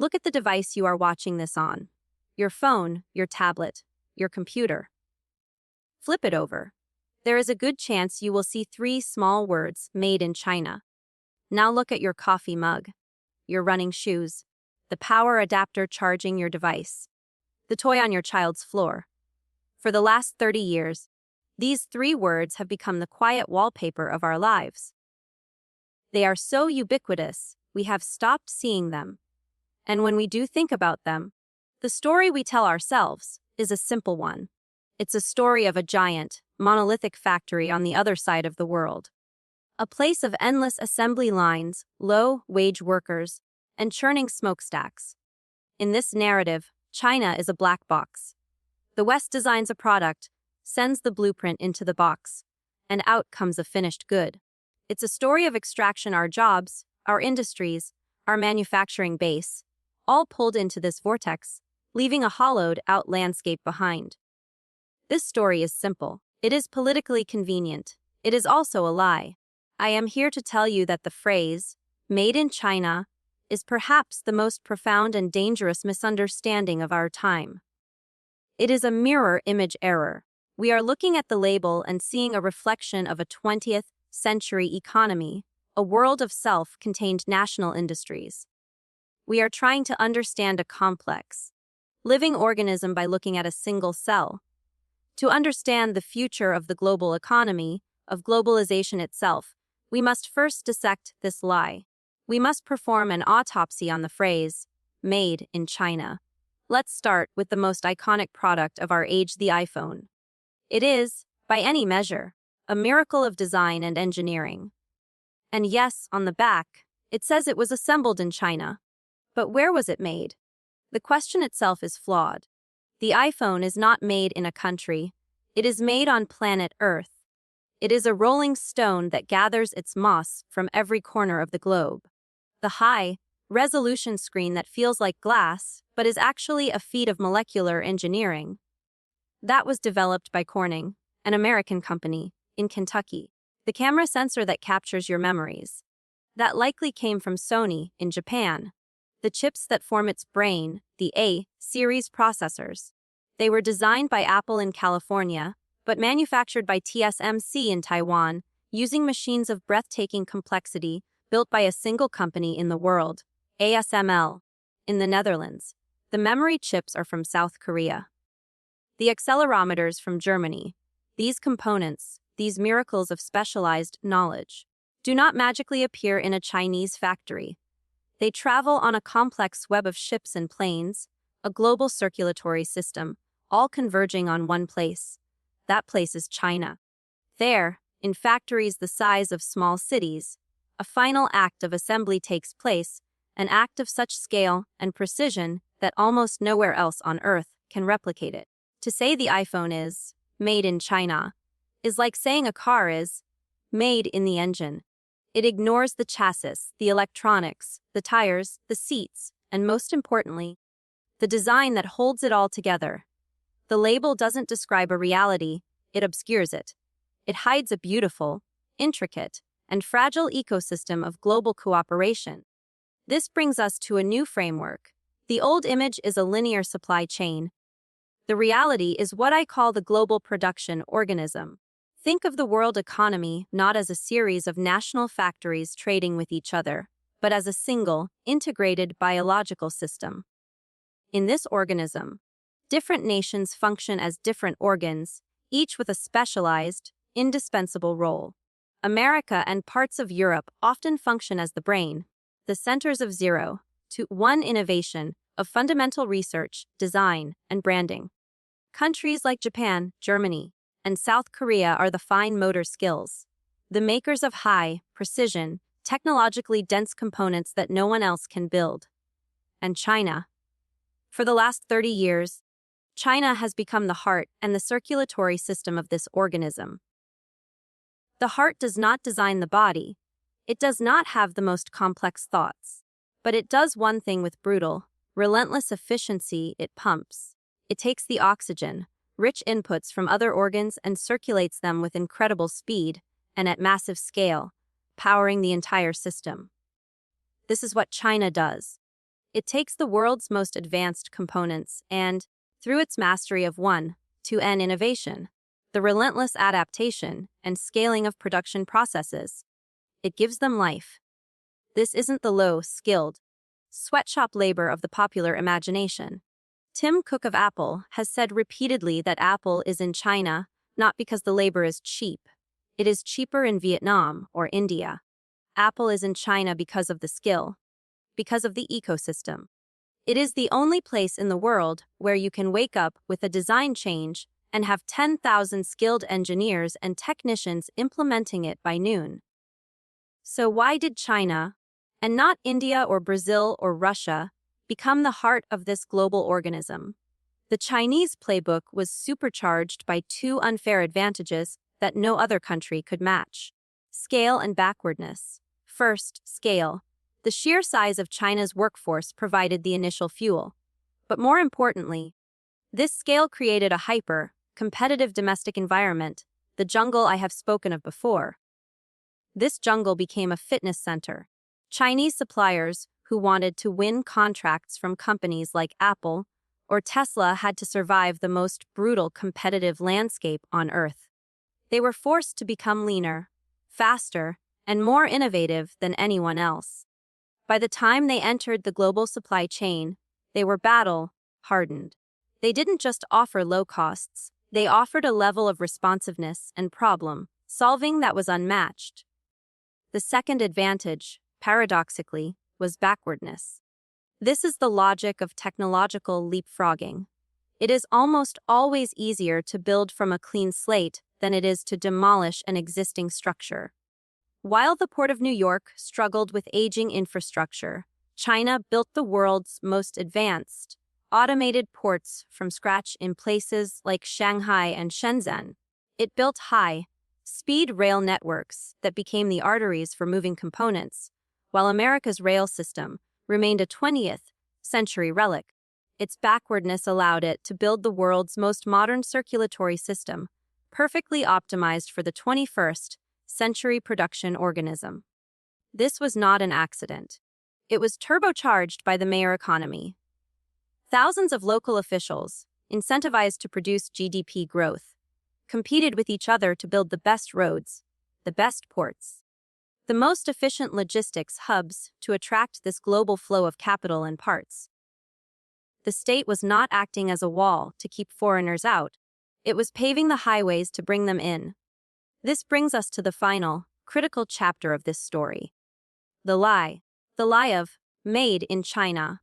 Look at the device you are watching this on. Your phone, your tablet, your computer. Flip it over. There is a good chance you will see 3 small words, made in China. Now look at your coffee mug, your running shoes, the power adapter charging your device, the toy on your child's floor. For the last 30 years, these 3 words have become the quiet wallpaper of our lives. They are so ubiquitous, we have stopped seeing them. And when we do think about them, the story we tell ourselves is a simple one. It's a story of a giant, monolithic factory on the other side of the world. A place of endless assembly lines, low-wage workers, and churning smokestacks. In this narrative, China is a black box. The West designs a product, sends the blueprint into the box, and out comes a finished good. It's a story of extraction, our jobs, our industries, our manufacturing base, all pulled into this vortex, leaving a hollowed-out landscape behind. This story is simple. It is politically convenient. It is also a lie. I am here to tell you that the phrase, "made in China," is perhaps the most profound and dangerous misunderstanding of our time. It is a mirror image error. We are looking at the label and seeing a reflection of a 20th century economy, a world of self-contained national industries. We are trying to understand a complex, living organism by looking at a single cell. To understand the future of the global economy, of globalization itself, we must first dissect this lie. We must perform an autopsy on the phrase, "made in China." Let's start with the most iconic product of our age, the iPhone. It is, by any measure, a miracle of design and engineering. And yes, on the back, it says it was assembled in China. But where was it made? The question itself is flawed. The iPhone is not made in a country. It is made on planet Earth. It is a rolling stone that gathers its moss from every corner of the globe. The high-resolution screen that feels like glass, but is actually a feat of molecular engineering. That was developed by Corning, an American company, in Kentucky. The camera sensor that captures your memories. That likely came from Sony, in Japan. The chips that form its brain, the A-series processors. They were designed by Apple in California, but manufactured by TSMC in Taiwan, using machines of breathtaking complexity built by a single company in the world, ASML, in the Netherlands. The memory chips are from South Korea. The accelerometers from Germany. These components, these miracles of specialized knowledge, do not magically appear in a Chinese factory. They travel on a complex web of ships and planes, a global circulatory system, all converging on one place. That place is China. There, in factories the size of small cities, a final act of assembly takes place, an act of such scale and precision that almost nowhere else on Earth can replicate it. To say the iPhone is made in China is like saying a car is made in the engine. It ignores the chassis, the electronics, the tires, the seats, and most importantly, the design that holds it all together. The label doesn't describe a reality, it obscures it. It hides a beautiful, intricate, and fragile ecosystem of global cooperation. This brings us to a new framework. The old image is a linear supply chain. The reality is what I call the global production organism. Think of the world economy not as a series of national factories trading with each other, but as a single, integrated biological system. In this organism, different nations function as different organs, each with a specialized, indispensable role. America and parts of Europe often function as the brain, the centers of 0 to 1 innovation of fundamental research, design, and branding. Countries like Japan, Germany, and South Korea are the fine motor skills, the makers of high, precision, technologically dense components that no one else can build. And China. For the last 30 years, China has become the heart and the circulatory system of this organism. The heart does not design the body. It does not have the most complex thoughts. But it does one thing with brutal, relentless efficiency: it pumps. It takes the oxygen, rich inputs from other organs, and circulates them with incredible speed and at massive scale, powering the entire system. This is what China does. It takes the world's most advanced components and, through its mastery of one-to-N innovation, the relentless adaptation and scaling of production processes, it gives them life. This isn't the low-skilled, sweatshop labor of the popular imagination. Tim Cook of Apple has said repeatedly that Apple is in China not because the labor is cheap. It is cheaper in Vietnam or India. Apple is in China because of the skill, because of the ecosystem. It is the only place in the world where you can wake up with a design change and have 10,000 skilled engineers and technicians implementing it by noon. So why did China, and not India or Brazil or Russia, become the heart of this global organism? The Chinese playbook was supercharged by two unfair advantages that no other country could match: scale and backwardness. First, scale. The sheer size of China's workforce provided the initial fuel. But more importantly, this scale created a hyper-competitive domestic environment, the jungle I have spoken of before. This jungle became a fitness center. Chinese suppliers who wanted to win contracts from companies like Apple or Tesla had to survive the most brutal competitive landscape on Earth. They were forced to become leaner, faster, and more innovative than anyone else. By the time they entered the global supply chain, they were battle-hardened. They didn't just offer low costs, they offered a level of responsiveness and problem-solving that was unmatched. The second advantage, paradoxically, was backwardness. This is the logic of technological leapfrogging. It is almost always easier to build from a clean slate than it is to demolish an existing structure. While the Port of New York struggled with aging infrastructure, China built the world's most advanced, automated ports from scratch in places like Shanghai and Shenzhen. It built high-speed rail networks that became the arteries for moving components, while America's rail system remained a 20th century relic. Its backwardness allowed it to build the world's most modern circulatory system, perfectly optimized for the 21st century production organism. This was not an accident. It was turbocharged by the Mayer economy. Thousands of local officials, incentivized to produce GDP growth, competed with each other to build the best roads, the best ports, the most efficient logistics hubs to attract this global flow of capital and parts. The state was not acting as a wall to keep foreigners out. It was paving the highways to bring them in. This brings us to the final, critical chapter of this story. The lie of "made in China"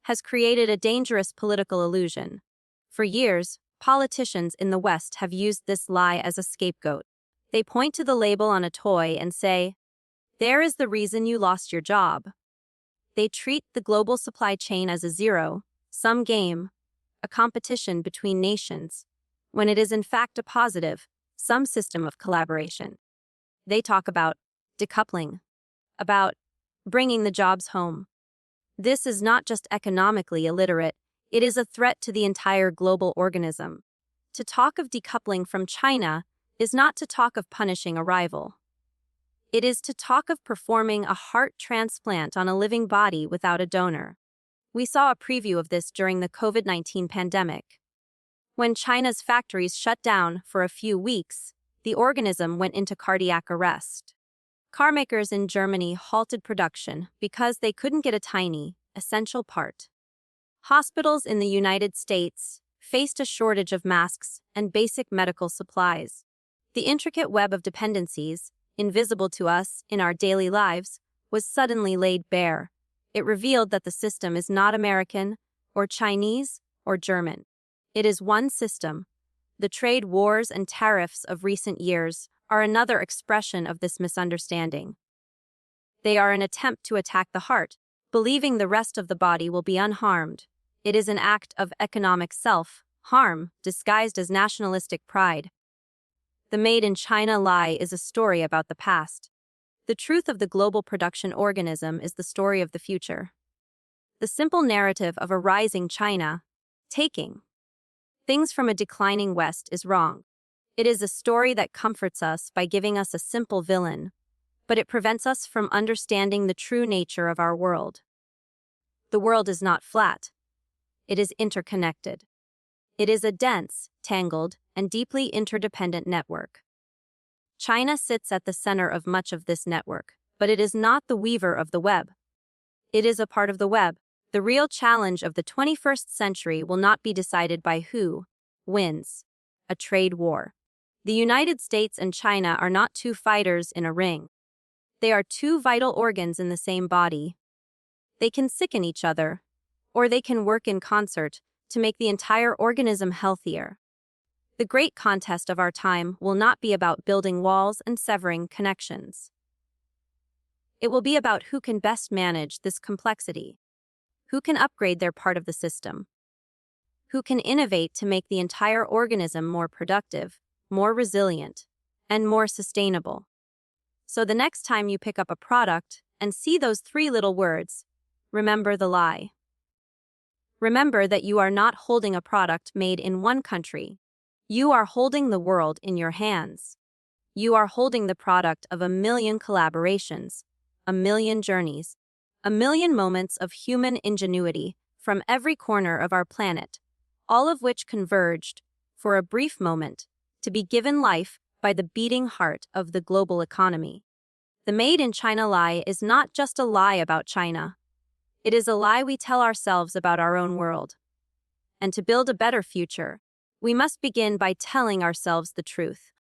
has created a dangerous political illusion. For years, politicians in the West have used this lie as a scapegoat. They point to the label on a toy and say, "There is the reason you lost your job." They treat the global supply chain as a zero-sum game, a competition between nations, when it is in fact a positive-sum system of collaboration. They talk about decoupling, about bringing the jobs home. This is not just economically illiterate, it is a threat to the entire global organism. To talk of decoupling from China is not to talk of punishing a rival. It is to talk of performing a heart transplant on a living body without a donor. We saw a preview of this during the COVID-19 pandemic. When China's factories shut down for a few weeks, the organism went into cardiac arrest. Carmakers in Germany halted production because they couldn't get a tiny, essential part. Hospitals in the United States faced a shortage of masks and basic medical supplies. The intricate web of dependencies, invisible to us in our daily lives, was suddenly laid bare. It revealed that the system is not American, or Chinese, or German. It is one system. The trade wars and tariffs of recent years are another expression of this misunderstanding. They are an attempt to attack the heart, believing the rest of the body will be unharmed. It is an act of economic self-harm disguised as nationalistic pride. The Made in China lie is a story about the past. The truth of the global production organism is the story of the future. The simple narrative of a rising China, taking things from a declining West, is wrong. It is a story that comforts us by giving us a simple villain, but it prevents us from understanding the true nature of our world. The world is not flat. It is interconnected. It is a dense, tangled, and deeply interdependent network. China sits at the center of much of this network, but it is not the weaver of the web. It is a part of the web. The real challenge of the 21st century will not be decided by who wins a trade war. The United States and China are not two fighters in a ring. They are two vital organs in the same body. They can sicken each other, or they can work in concert to make the entire organism healthier. The great contest of our time will not be about building walls and severing connections. It will be about who can best manage this complexity, who can upgrade their part of the system, who can innovate to make the entire organism more productive, more resilient, and more sustainable. So the next time you pick up a product and see those three little words, remember the lie. Remember that you are not holding a product made in one country. You are holding the world in your hands. You are holding the product of a million collaborations, a million journeys, a million moments of human ingenuity from every corner of our planet, all of which converged, for a brief moment, to be given life by the beating heart of the global economy. The Made in China lie is not just a lie about China. It is a lie we tell ourselves about our own world. And to build a better future, we must begin by telling ourselves the truth.